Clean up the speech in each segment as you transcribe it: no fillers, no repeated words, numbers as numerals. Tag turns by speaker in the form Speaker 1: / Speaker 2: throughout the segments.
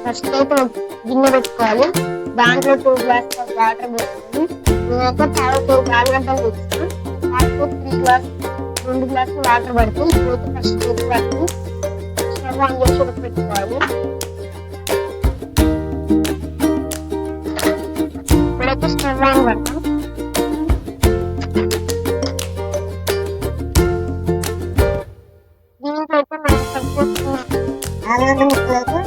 Speaker 1: First అయితే గిన్నె పెట్టుకోవాలి. దాంట్లో 2 గ్లాసెస్ ఆఫ్ వాటర్ పోసుకోవాలి. నేనైతే పావు గంటలు తెచ్చాను. నాకు 2 గ్లాసులు వాటర్ పడుతుంది. ఇప్పుడైతే ఫస్ట్ పట్టి స్టవ్ ఆన్ చేసి పెట్టుకోవాలి. ఇప్పుడైతే స్టవ్ ఆన్ పడతాం. దీంట్లో అయితే మనం కట్ చేసుకున్న ఆలుగడ్డ ముక్కలైతే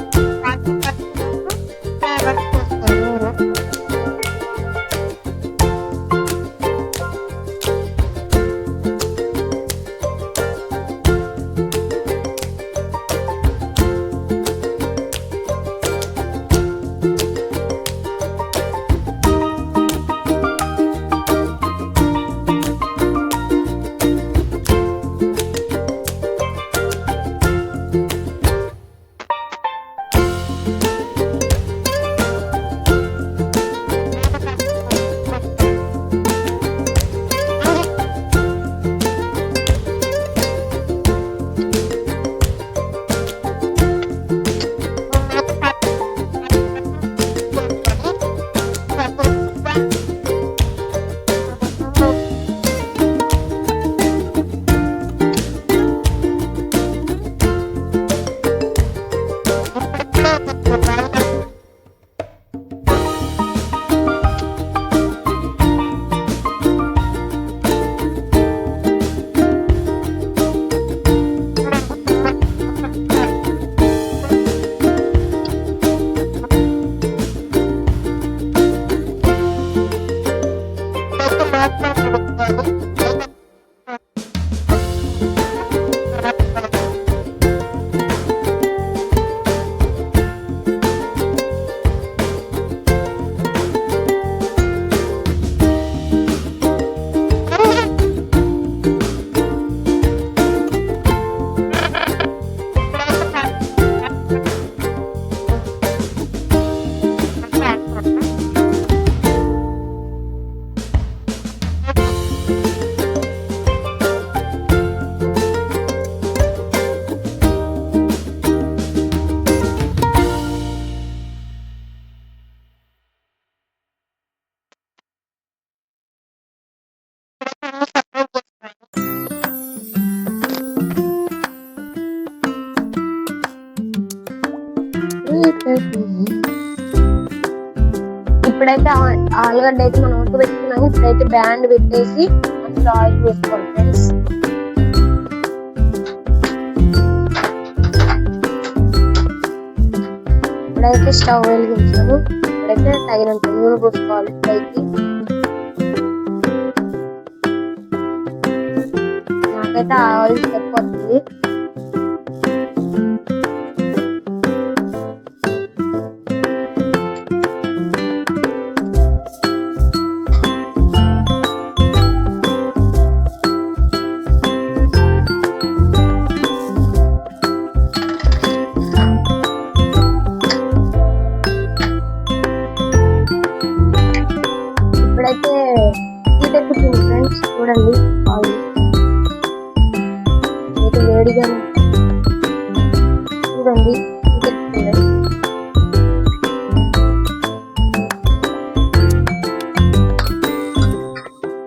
Speaker 1: ఇప్పుడైతే ఆలుగడ్డ అయితే మనం ఉడకబెట్టుకున్నాము. ఇప్పుడైతే బ్యాండ్ పెట్టేసి అందులో ఆయిల్ వేసుకోవాలి ఫ్రెండ్స్. ఇప్పుడైతే స్టవ్ వెలిగించాము. ఇప్పుడైతే తగినంత నూనె పోసుకోవాలి. పైకి నాకైతే ఆయిల్ సరిపోతుంది. ఇప్పుడైతే హీట్ ఎక్కుతుంది ఫ్రెండ్స్, చూడండి ఆయిల్ అయితే వేడిగా చూడండి హీట్ ఎక్కుతుంది.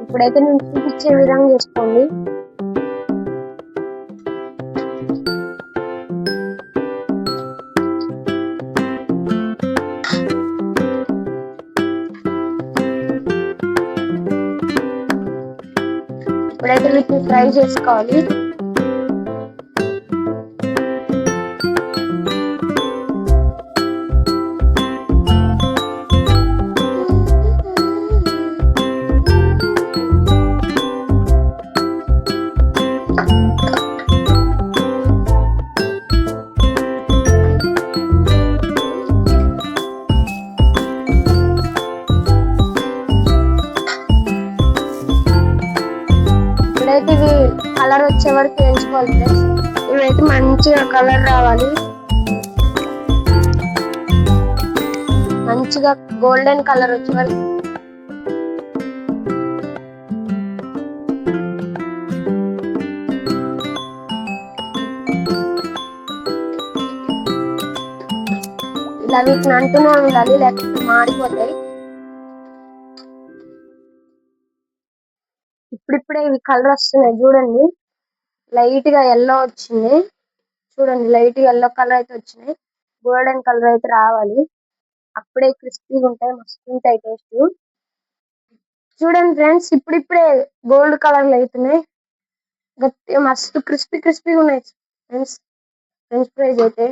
Speaker 1: ఇప్పుడైతే నేను చూపించే విధంగా చేసుకోండి. ఇప్పుడైతే వీటిని ఫ్రై చేసుకోవాలి. ఇప్పుడైతే ఇవి కలర్ వచ్చే వరకు వేయించుకోవాలి ఫ్రెండ్స్. ఇవైతే మంచిగా కలర్ రావాలి, మంచిగా గోల్డెన్ కలర్ వచ్చే వరకు. ఇలా వీటిని అంటూనే ఉండాలి, లేకపోతే మాడిపోతాయి. ఇప్పుడిప్పుడే ఇవి కలర్ వస్తున్నాయి చూడండి, లైట్ గా ఎల్లో వచ్చింది. చూడండి, లైట్ ఎల్లో కలర్ అయితే వచ్చినాయి. గోల్డెన్ కలర్ అయితే రావాలి, అప్పుడే క్రిస్పీగా ఉంటాయి, మస్తు ఉంటాయి టేస్ట్. చూడండి ఫ్రెండ్స్, ఇప్పుడిప్పుడే గోల్డ్ కలర్ లో అవుతున్నాయి, గట్టి మస్తు క్రిస్పీ క్రిస్పీగా ఉన్నాయి ఫ్రెండ్స్ ఫ్రెంచ్ ఫ్రైస్ అయితే.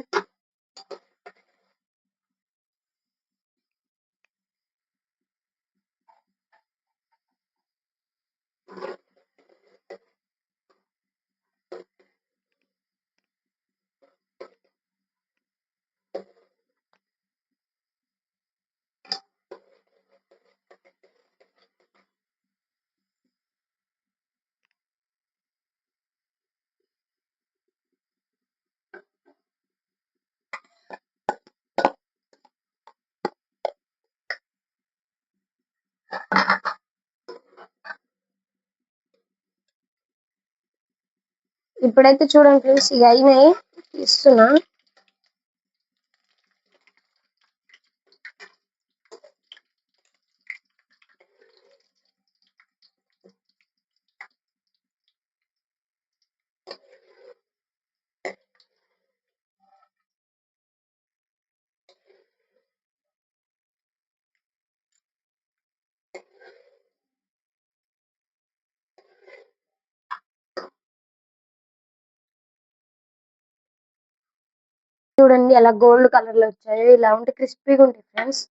Speaker 1: ఇప్పుడైతే చూడండి ఫ్రెండ్స్, ఇక అయినాయి, ఇస్తున్నా. చూడండి ఎలా గోల్డ్ కలర్ లో వచ్చాయి, ఇలా ఉంటే క్రిస్పీగా ఉంటాయి ఫ్రెండ్స్.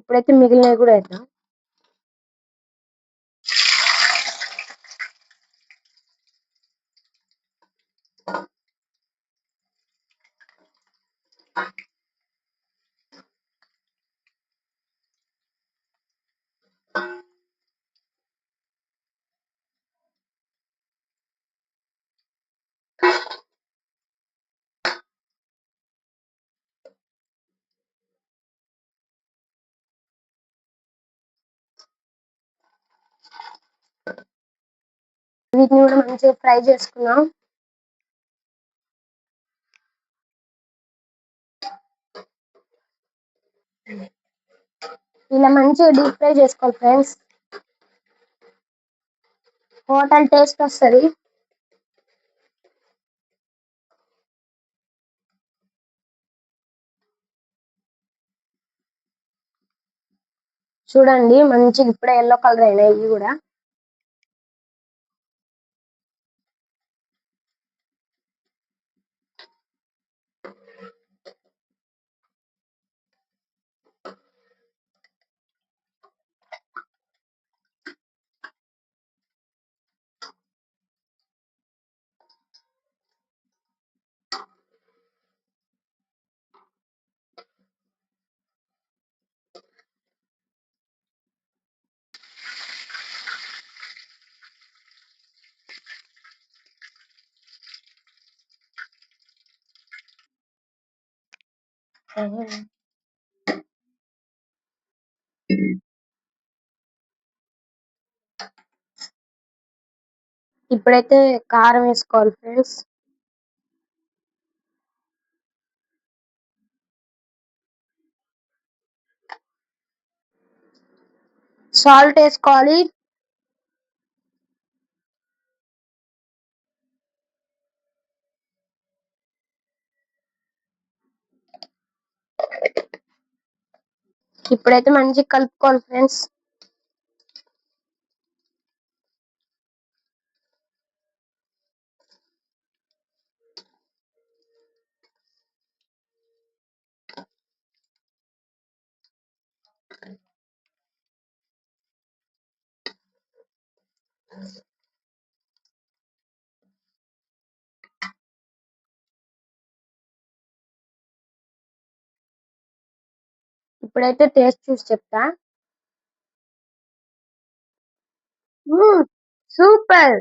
Speaker 1: ఇప్పుడైతే మిగిలినవి కూడా వేద్దాం. వీటిని కూడా మంచిగా ఫ్రై చేసుకున్నాం. ఇలా మంచిగా డీప్ ఫ్రై చేసుకోవాలి ఫ్రెండ్స్, హోటల్ టేస్ట్ వస్తుంది. చూడండి మంచిగా ఇప్పుడే ఎల్లో కలర్ అయినాయి ఇవి కూడా. ఇప్పుడైతే కారం వేసుకోవాలి ఫ్రెండ్స్. సాల్ట్ వేసుకోవాలి. ఇప్పుడైతే మంచిగా కలుపుకోవాలి ఫ్రెండ్స్. ఇప్పుడైతే టేస్ట్ చూసి చెప్తా. సూపర్.